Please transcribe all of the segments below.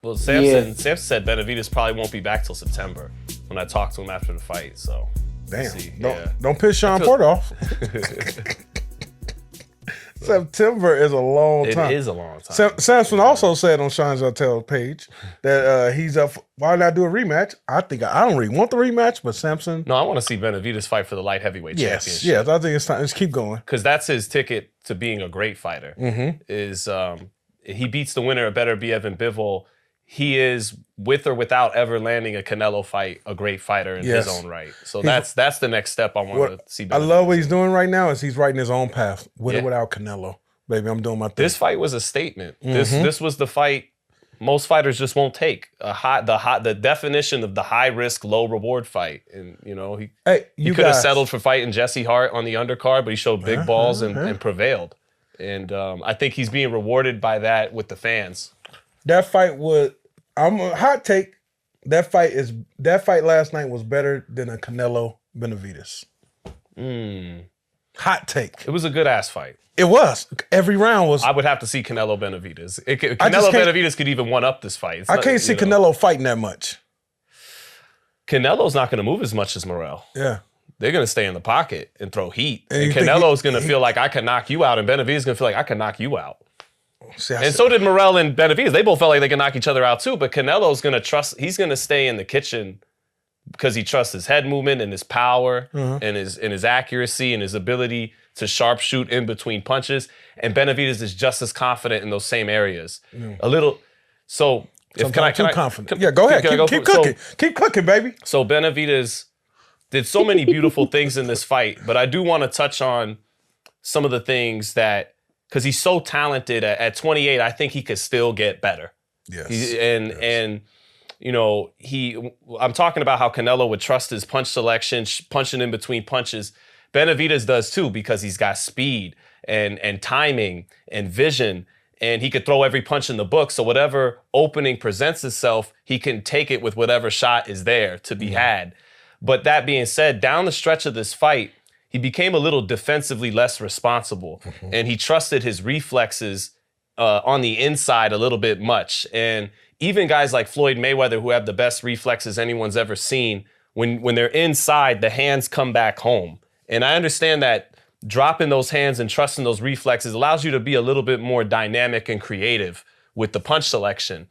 Well, Samson said Benavidez probably won't be back till September when I talked to him after the fight. So, damn, don't piss Shawn Porter off. September is a long time. It is a long time. Samson also said on Sean Zittel's page that he's up. Why not do a rematch? I don't really want the rematch, but Samson. No, I want to see Benavidez fight for the light heavyweight championship. Yes, I think it's time. Let's keep going because that's his ticket to being a great fighter. Is he beats the winner of Better Biev and Bivol. He is, with or without ever landing a Canelo fight, a great fighter in his own right. So that's the next step I want to see. I love what he's doing right now is he's writing his own path, with or without Canelo. Baby, I'm doing my thing. This fight was a statement. This was the fight most fighters just won't take. The definition of the high risk, low reward fight. And he could have settled for fighting Jesse Hart on the undercard, but he showed big balls and prevailed. And I think he's being rewarded by that with the fans. That fight was. I'm a hot take. That fight last night was better than a Canelo Benavidez. Hot take. It was a good ass fight. It was. Every round was. I would have to see Canelo Benavidez. Canelo Benavidez could even one up this fight. I can't see Canelo fighting that much. Canelo's not going to move as much as Morrell. Yeah. They're going to stay in the pocket and throw heat. And Canelo's going to feel like I can knock you out, and Benavidez is going to feel like I can knock you out. And so did Morrell and Benavidez. They both felt like they could knock each other out too, but Canelo's going to trust, he's going to stay in the kitchen because he trusts his head movement and his power and his accuracy and his ability to sharpshoot in between punches. And Benavidez is just as confident in those same areas. A little, so if can I confident. Yeah, go ahead. Keep cooking. Keep cooking, baby. So Benavidez did so many beautiful things in this fight, but I do want to touch on some of the things that, because he's so talented at 28, I think he could still get better. Yes. I'm talking about how Canelo would trust his punch selection, punching in between punches. Benavidez does too, because he's got speed and timing and vision, and he could throw every punch in the book. So whatever opening presents itself, he can take it with whatever shot is there to be had. But that being said, down the stretch of this fight, he became a little defensively less responsible, and he trusted his reflexes on the inside a little bit much. And even guys like Floyd Mayweather, who have the best reflexes anyone's ever seen, when they're inside, the hands come back home. And I understand that dropping those hands and trusting those reflexes allows you to be a little bit more dynamic and creative with the punch selection.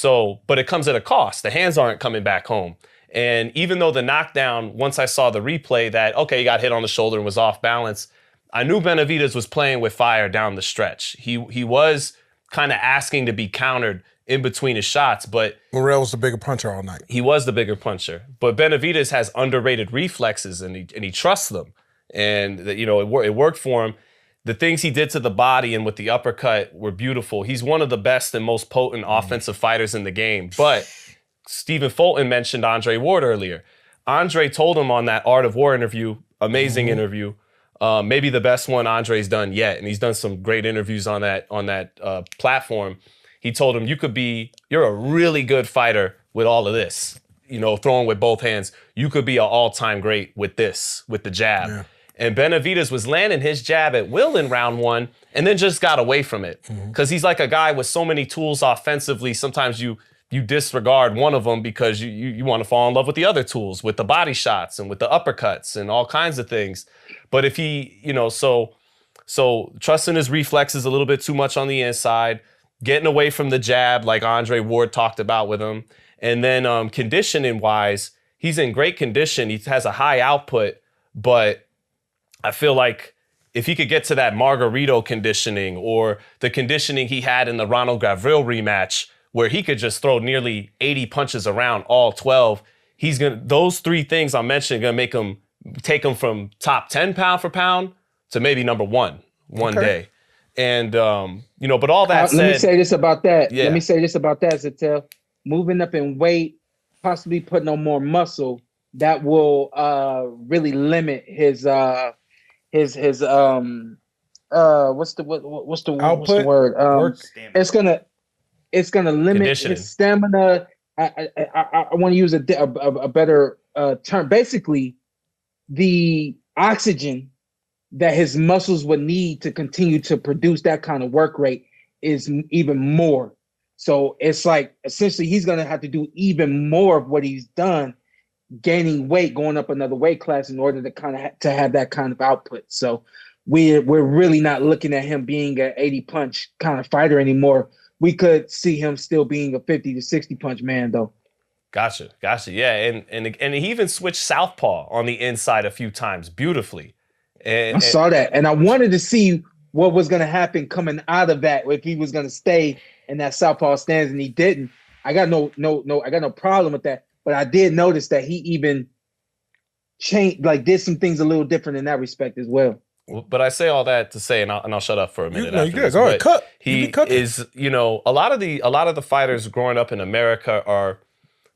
But it comes at a cost. The hands aren't coming back home. And even though the knockdown, once I saw the replay that, he got hit on the shoulder and was off balance, I knew Benavidez was playing with fire down the stretch. He was kind of asking to be countered in between his shots, but Morrell was the bigger puncher all night. He was the bigger puncher. But Benavidez has underrated reflexes, and he trusts them. And it worked for him. The things he did to the body and with the uppercut were beautiful. He's one of the best and most potent offensive fighters in the game. But Stephen Fulton mentioned Andre Ward earlier. Andre told him on that Art of War interview, amazing interview, maybe the best one Andre's done yet, and he's done some great interviews on that platform. He told him, you're a really good fighter with all of this, throwing with both hands. You could be an all-time great with this, with the jab. Yeah. And Benavidez was landing his jab at will in round one and then just got away from it. Because he's like a guy with so many tools offensively, sometimes you disregard one of them because you want to fall in love with the other tools, with the body shots and with the uppercuts and all kinds of things. But if he, so trusting his reflexes a little bit too much on the inside, getting away from the jab like Andre Ward talked about with him, and then conditioning-wise, he's in great condition. He has a high output, but I feel like if he could get to that Margarito conditioning or the conditioning he had in the Ronald Gavril rematch, where he could just throw nearly 80 punches around all 12, those three things I'm mentioning gonna make him take him from top 10 pound for pound to maybe number one day. And but all that said, let me say this about that. Yeah. Let me say this about that, Zittel. Moving up in weight, possibly putting on more muscle, that will really limit his what's the word? It's gonna limit his stamina. I want to use a better term. Basically, the oxygen that his muscles would need to continue to produce that kind of work rate is even more. So it's like essentially he's going to have to do even more of what he's done, gaining weight, going up another weight class in order to kind of to have that kind of output. So we're really not looking at him being an 80 punch kind of fighter anymore. We could see him still being a 50 to 60 punch man though. Gotcha. Yeah, and he even switched southpaw on the inside a few times beautifully. I saw that, and I wanted to see what was going to happen coming out of that, if he was going to stay in that southpaw stance, and he didn't. I got no problem with that, but I did notice that he even changed, like did some things a little different in that respect as well. But I say all that to say, and I'll shut up for a minute. You good? Go ahead, cut. He is, a lot of the fighters growing up in America are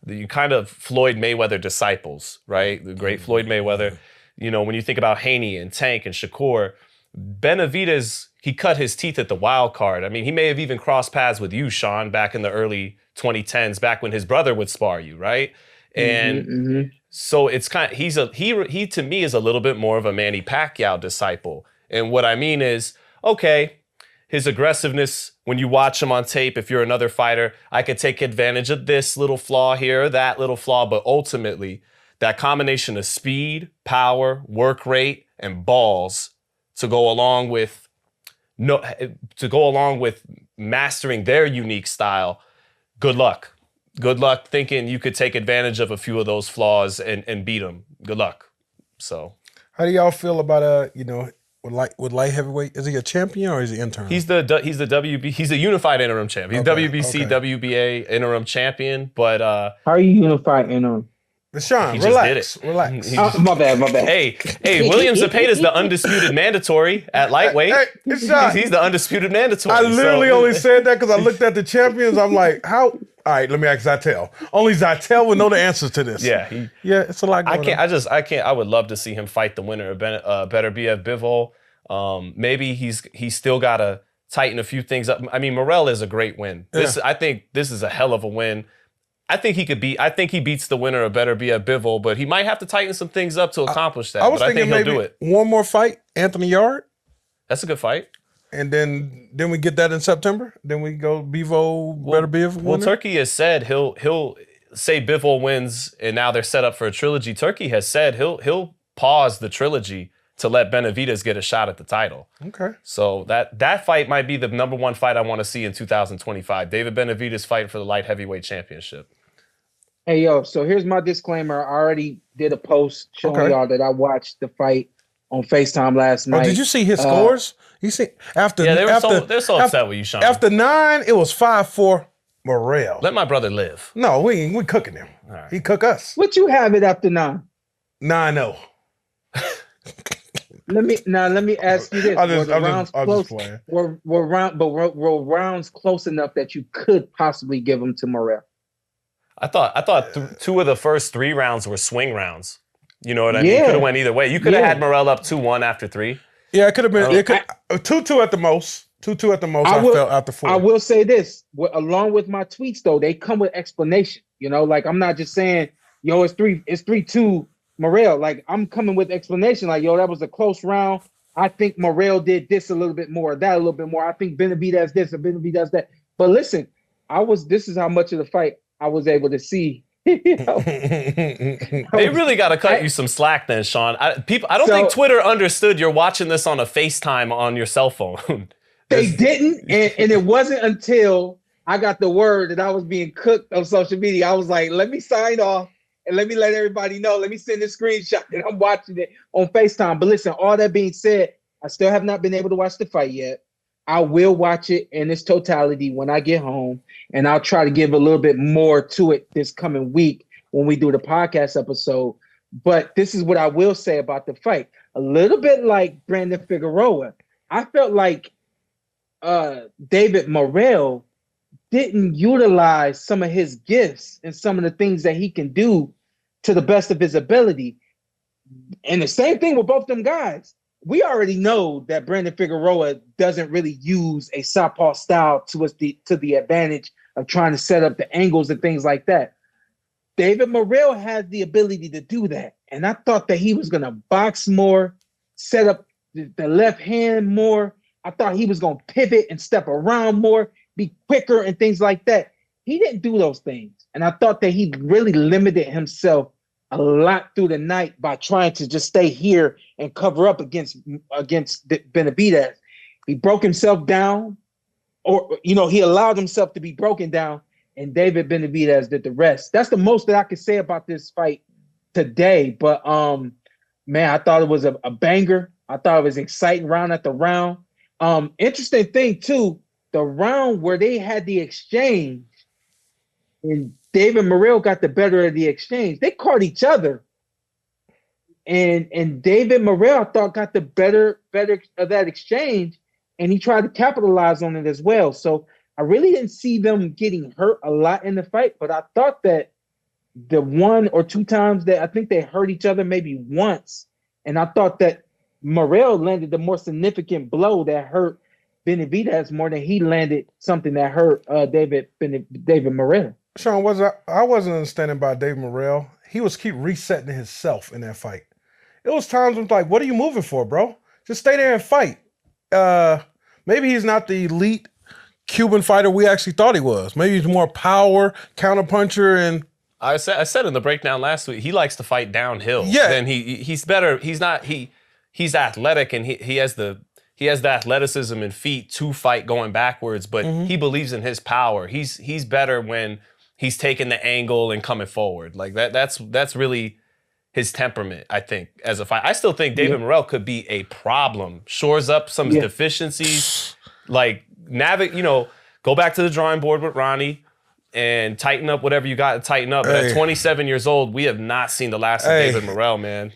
the kind of Floyd Mayweather disciples, right? The great Floyd Mayweather. When you think about Haney and Tank and Shakur, Benavidez, he cut his teeth at the wild card. I mean, he may have even crossed paths with you, Sean, back in the early 2010s, back when his brother would spar you, right? And so it's kind of, he to me is a little bit more of a Manny Pacquiao disciple. And what I mean is, okay, his aggressiveness, when you watch him on tape, if you're another fighter, I could take advantage of this little flaw here, that little flaw, but ultimately, that combination of speed, power, work rate, and balls to go along with mastering their unique style. Good luck. Good luck thinking you could take advantage of a few of those flaws and beat them. Good luck. So, how do y'all feel about with light heavyweight? Is he a champion or is he interim? He's the WB. He's a unified interim champ. He's WBC, WBA interim champion. But how are you unified interim? Sean, relax. My bad. Hey, William Zepeda's the undisputed mandatory at lightweight. He's the undisputed mandatory. I literally only said that because I looked at the champions. I'm like, how? All right, let me ask Zittel. Only Zittel would know the answers to this. Yeah, it's a lot going on. I can't. I would love to see him fight the winner of Beterbiev Bivol. Maybe he's still got to tighten a few things up. I mean, Morrell is a great win. I think this is a hell of a win. I think he beats the winner of Beterbiev Bivol, but he might have to tighten some things up to accomplish that. I think he'll do it. One more fight, Anthony Yard. That's a good fight. And then we get that in September. Then we go Bivol, Beterbiev. Well, Turkey has said he'll say Bivol wins, and now they're set up for a trilogy. Turkey has said he'll pause the trilogy to let Benavidez get a shot at the title. Okay. So that fight might be the number one fight I want to see in 2025. David Benavidez fighting for the light heavyweight championship. Hey, yo, so here's my disclaimer. I already did a post showing y'all that I watched the fight on FaceTime last night. Oh, did you see his scores? You see after they're so upset with you, Sean. After 9, it was 5-4 Morrell. Let my brother live. No, we cooking him. Right. He cook us. What you have it after 9? 9-0. Let me ask you this: were rounds close enough that you could possibly give them to Morrell? I thought 2 of the first 3 rounds were swing rounds. You know what I mean? It could have went either way. You could have had Morrell up 2-1 after 3. Yeah, it could have been. It could 2-2 at the most. 2-2 at the most. I felt after 4. I will say this: along with my tweets, though, they come with explanation. Like I'm not just saying, "Yo, it's 3-2." Morrell, like I'm coming with explanation, like, yo, that was a close round. I think Morrell did this a little bit more, that a little bit more. I think Benavidez this or Benavidez that. But listen, this is how much of the fight I was able to see. They really got to cut you some slack then, Sean. I don't think Twitter understood you're watching this on a FaceTime on your cell phone. They didn't, and it wasn't until I got the word that I was being cooked on social media. I was like, let me sign off. And let me let everybody know. Let me send a screenshot that I'm watching it on FaceTime. But listen, all that being said, I still have not been able to watch the fight yet. I will watch it in its totality when I get home. And I'll try to give a little bit more to it this coming week when we do the podcast episode. But this is what I will say about the fight. A little bit like Brandon Figueroa, I felt like David Morrell didn't utilize some of his gifts and some of the things that he can do to the best of his ability. And the same thing with both them guys. We already know that Brandon Figueroa doesn't really use a southpaw style to the advantage of trying to set up the angles and things like that. David Morrell has the ability to do that. And I thought that he was going to box more, set up the left hand more. I thought he was going to pivot and step around more. be quicker and things like that. He didn't do those things. And I thought that he really limited himself a lot through the night by trying to just stay here and cover up against Benavidez. He broke himself down, or, he allowed himself to be broken down, and David Benavidez did the rest. That's the most that I could say about this fight today. But, man, I thought it was a banger. I thought it was exciting round after round. Interesting thing, too, the round where they had the exchange and David Morrell got the better of the exchange. They caught each other. And David Morrell, I thought, got the better of that exchange, and he tried to capitalize on it as well. So I really didn't see them getting hurt a lot in the fight, but I thought that the one or two times that I think they hurt each other maybe once, and I thought that Morrell landed the more significant blow that hurt Benavidez more than he landed something that hurt David Morrell. Sean, I wasn't understanding about David Morrell. He was keep resetting himself in that fight. It was times when like, what are you moving for, bro? Just stay there and fight. Maybe he's not the elite Cuban fighter we actually thought he was. Maybe he's more power, counterpuncher, and I said in the breakdown last week, he likes to fight downhill. Yeah. Then he's better. He's athletic, and he has the athleticism and feet to fight going backwards, but he believes in his power. He's better when he's taking the angle and coming forward. Like that's really his temperament, I think, as a fighter. I still think David Morrell could be a problem. Shores up some deficiencies, like go back to the drawing board with Ronnie and tighten up whatever you got to tighten up. But at 27 years old, we have not seen the last of David Morrell, man.